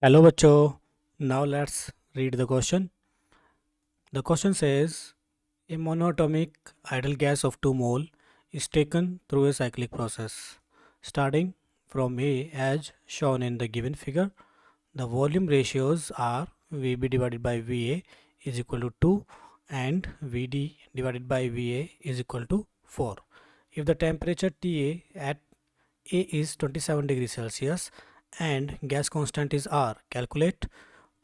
Hello, bachcho. Now let's read the question. The question says a monatomic ideal gas of 2 mole is taken through a cyclic process. Starting from A as shown in the given figure, the volume ratios are VB divided by VA is equal to 2 and VD divided by VA is equal to 4. If the temperature TA at A is 27 degrees Celsius and gas constant is R, calculate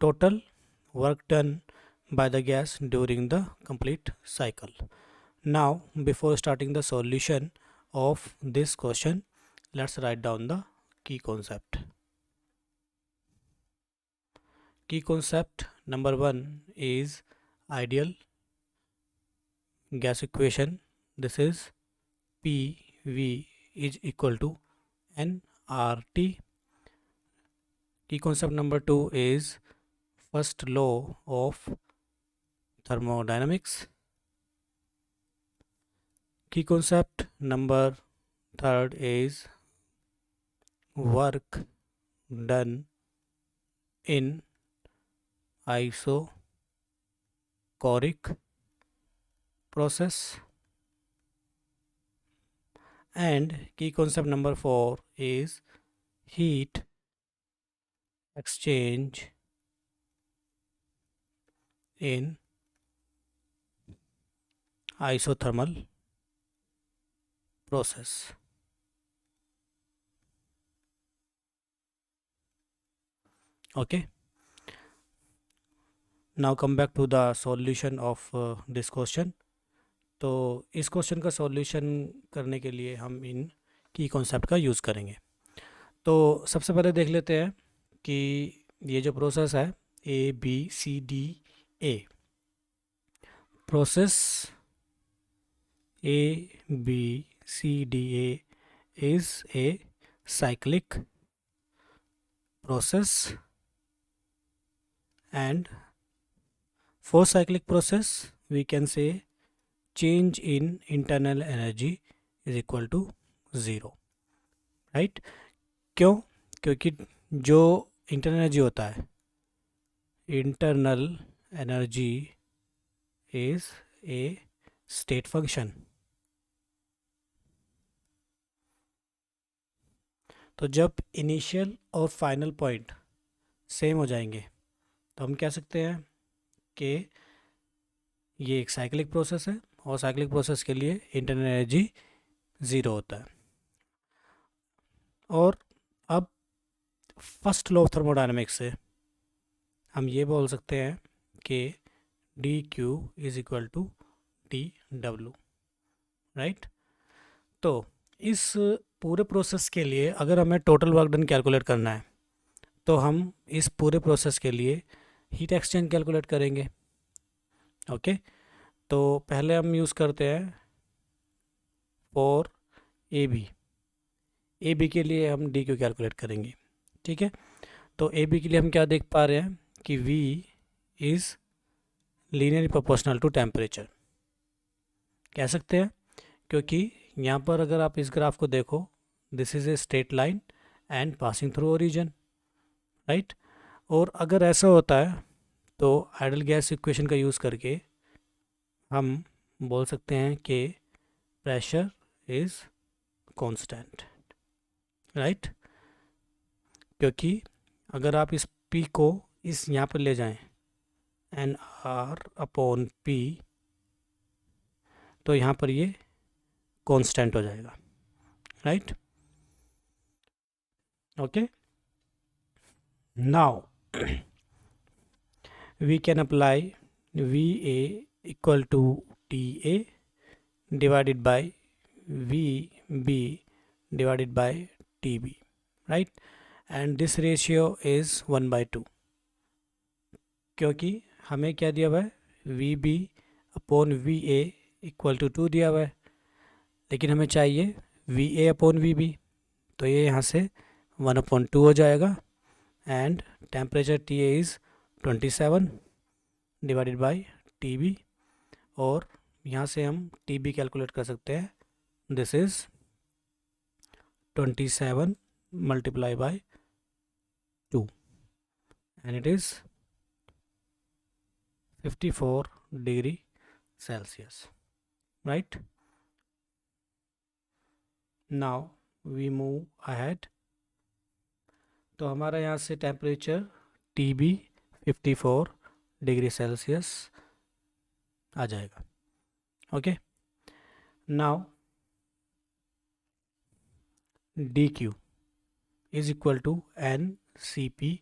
total work done by the gas during the complete cycle. Now, before starting the solution of this question, let's write down the key concept. Key concept number 1 is ideal gas equation. This is PV is equal to nRT. Key concept number 2 is first law of thermodynamics. Key concept number 3 is work done in isochoric process. And key concept number 4 is heat exchange in isothermal process. Okay, now come back to the solution of this question. तो इस question का solution करने के लिए हम इन की concept का use करेंगे। तो सबसे पहले देख लेते हैं कि ये जो प्रोसेस है ABCDA, process ABCDA is a cyclic process, and for cyclic process we can say change in internal energy is equal to 0, right? क्यों? क्योंकि जो इंटरनल एनर्जी होता है, internal energy is a state function. तो जब initial और final point same हो जाएंगे तो हम कह सकते हैं कि ये एक साइक्लिक प्रोसेस है, और साइक्लिक प्रोसेस के लिए इंटरनल एनर्जी 0 होता है। और अब फर्स्ट लॉ ऑफ थर्मोडायनेमिक्स से हम ये बोल सकते हैं कि D Q is equal to D W, right? तो इस पूरे प्रोसेस के लिए अगर हमें टोटल वर्क डन कैलकुलेट करना है तो हम इस पूरे प्रोसेस के लिए हीट एक्सचेंज कैलकुलेट करेंगे। ओके, तो पहले हम यूज़ करते हैं फॉर ए बी के लिए हम डी क्यू कैलकुलेट करेंगे। ठीक है, तो ए बी के लिए हम क्या देख पा रहे हैं कि V is linearly proportional to temperature कह सकते हैं, क्योंकि यहाँ पर अगर आप इस ग्राफ को देखो, this is a straight line and passing through origin, right? और अगर ऐसा होता है तो आइडियल गैस इक्वेशन का यूज़ करके हम बोल सकते हैं कि प्रेशर इज़ कांस्टेंट, राइट? क्योंकि अगर आप इस P को इस यहाँ पर ले जाएं एन आर अपॉन P, तो यहाँ पर ये कांस्टेंट हो जाएगा, right? Okay, now we can apply VA equal to TA divided by VB divided by TB, right? And this ratio is 1/2, क्योंकि हमें क्या दिया हुआ है, VB upon VA equal to 2 दिया हुआ है, लेकिन हमें चाहिए VA अपॉन VB, तो ये यहाँ से 1/2 हो जाएगा। And temperature TA is 27 divided by TB, और यहाँ से हम TB कैलकुलेट कर सकते हैं। This is 27 multiply by 2, and it is 54 degree Celsius, right? Now we move ahead. तो हमारा यहाँ से टेम्परेचर TB 54 डिग्री सेल्सियस आ जाएगा. Okay, now DQ is equal to NCP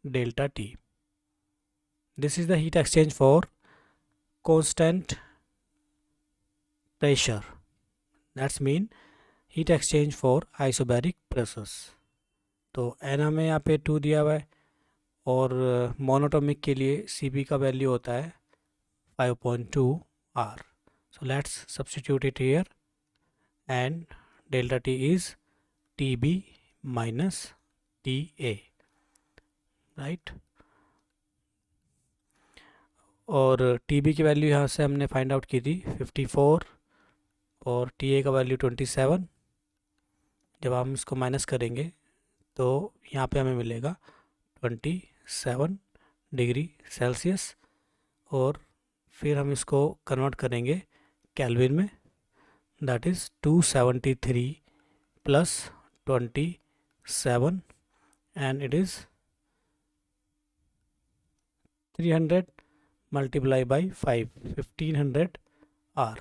delta T. This is the heat exchange for constant pressure. That's mean heat exchange for isobaric process. तो n हमें यहाँ पे 2 दिया हुआ है और मोनोटोमिक के लिए Cp का वैल्यू होता है 5.2 R. So let's substitute it here and delta T is TB minus TA, right? और TB की वैल्यू यहाँ से हमने फाइंड आउट की थी 54 और TA का वैल्यू 27. जब हम इसको माइनस करेंगे तो यहाँ पे हमें मिलेगा 27 डिग्री सेल्सियस और फिर हम इसको कन्वर्ट करेंगे केल्विन में. That is 273 plus 27 and it is 300 multiplied by 5, 1500 R.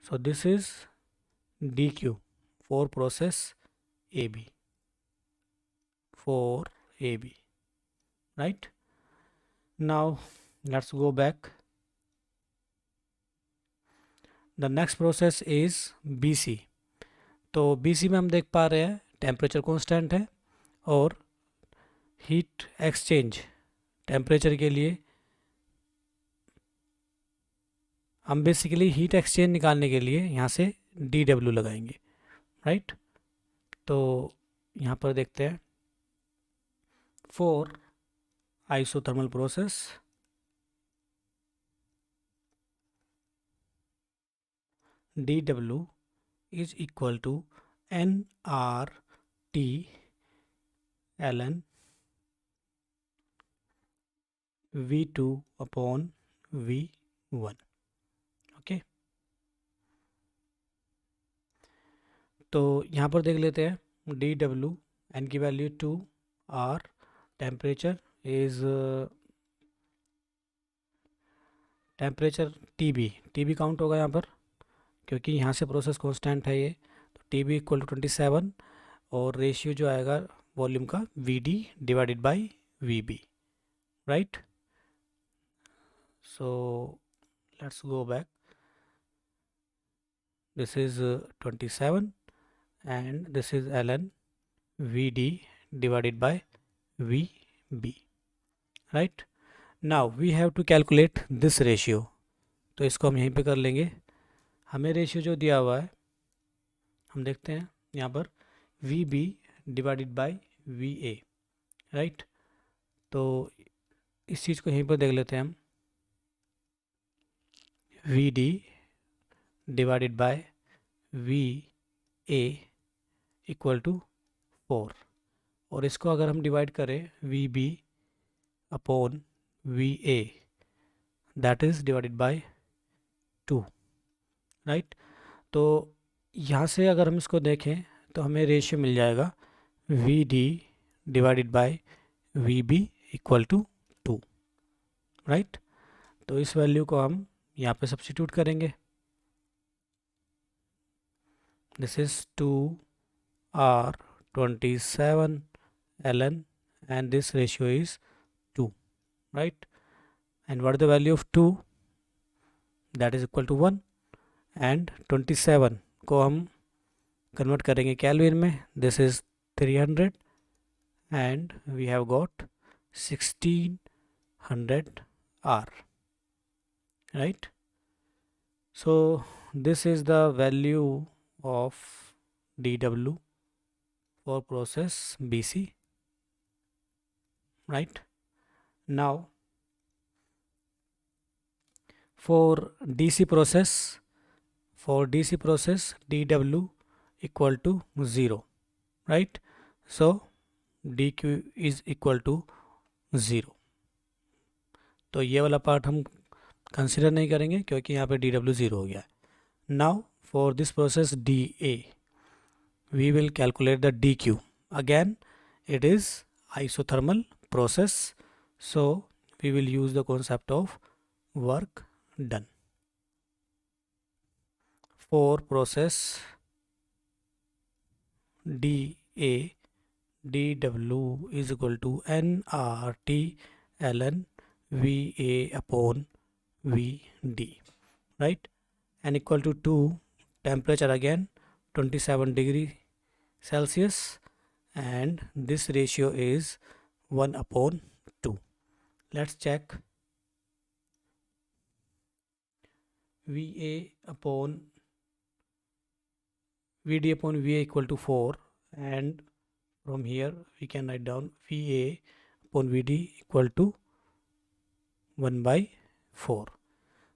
So this is DQ for process AB, for AB, right? Now let's go back. The next process is BC. तो BC में हम देख पा रहे हैं temperature constant है और heat exchange temperature के लिए हम बेसिकली हीट एक्सचेंज निकालने के लिए यहाँ से DW लगाएंगे, राइट? तो यहाँ पर देखते हैं for isothermal process DW is equal to nRT ln V2 upon V1. Okay, तो यहाँ पर देख लेते हैं DW n की value 2 R, temperature is temperature TB count होगा यहाँ पर क्योंकि यहाँ से प्रोसेस कांस्टेंट है ये. तो TB इक्वल टू 27 और रेशियो जो आएगा वॉल्यूम का VD divided by VB, right? So let's go back. This is 27 and this is ln VD divided by VB, right? Now we have to calculate this ratio. तो इसको हम यहीं पे कर लेंगे. हमें रेशियो जो दिया हुआ है हम देखते हैं यहाँ पर VB divided by VA, right? तो इस चीज़ को यहीं पर देख लेते हैं हम. VD divided by VA equal to 4 और इसको अगर हम डिवाइड करें VB upon VA that is divided by 2, right? तो यहाँ से अगर हम इसको देखें तो हमें रेशियो मिल जाएगा VD divided by VB equal to 2, right? तो इस वैल्यू को हम यहाँ पे सब्स्टिट्यूट करेंगे. This is 2R 27 ln and this ratio is 2, right? And what is the value of 2? That is equal to 1. And 27 को हम कन्वर्ट करेंगे केल्विन में. This is 300 and we have got 1600 R, right? So this is the value of DW for process BC, right? Now for DC process DW equal to 0, right? So D Q is equal to 0। तो ये वाला part हम consider नहीं करेंगे क्योंकि यहाँ पे D W 0 हो गया है। Now for this process D A we will calculate the dq. Again it is isothermal process, so we will use the concept of work done. For process dA, dW is equal to nRT ln VA upon VD, right? N equal to 2, temperature again 27 degree Celsius, and this ratio is 1 upon 2. Let's check. VA upon VD upon VA equal to 4, and from here we can write down VA upon VD equal to 1 by 4.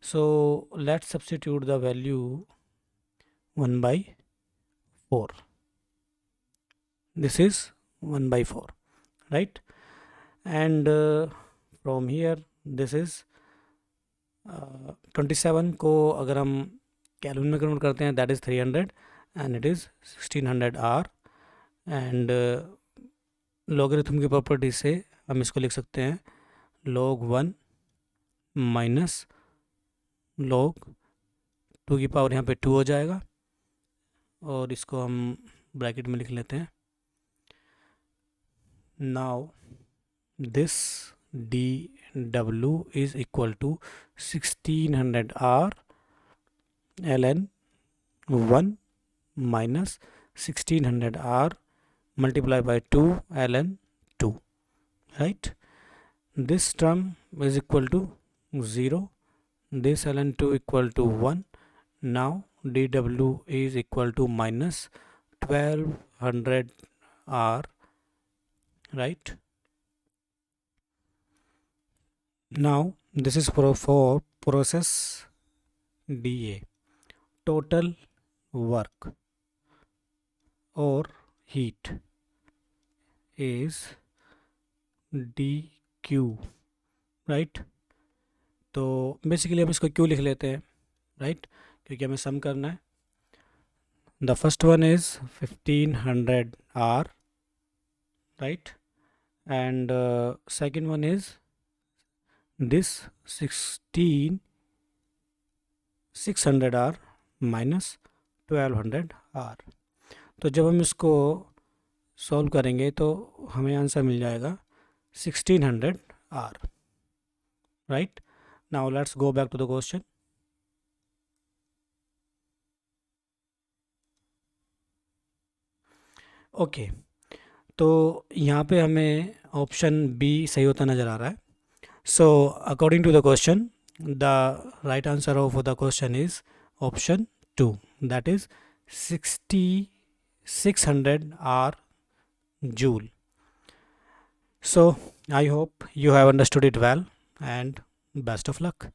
So let's substitute the value 1 by 4. This is 1 by 4, right? And from here this is 27 को अगर हम kelvin में convert करते हैं, that is 300 and it is 1600 R. And logarithm की property से हम इसको लिख सकते हैं log 1 माइनस log 2 की पावर यहाँ पे 2 हो जाएगा, और इसको हम ब्रैकेट में लिख लेते हैं। Now this dW is equal to 1600 R ln 1 minus 1600 R multiplied by 2 ln 2, right? This term is equal to 0, this ln 2 equal to 1. Now dW is equal to minus 1200 R, right? Now this is for process dA. Total work or heat is dQ, right? तो basically हम इसको क्यों लिख लेते हैं, right? क्योंकि हमें सम करना है। The first one is 1500 R, right? And second one is this 600 R minus 1200 R. तो जब हम इसको सॉल्व करेंगे तो हमें आंसर मिल जाएगा 1600 R, right? Now let's go back to the question. Okay, तो यहाँ पे हमें ऑप्शन बी सही होता नज़र आ रहा है। So according to the question, the right answer of the question is option 2, that is 600 R joule. So I hope you have understood it well, and best of luck.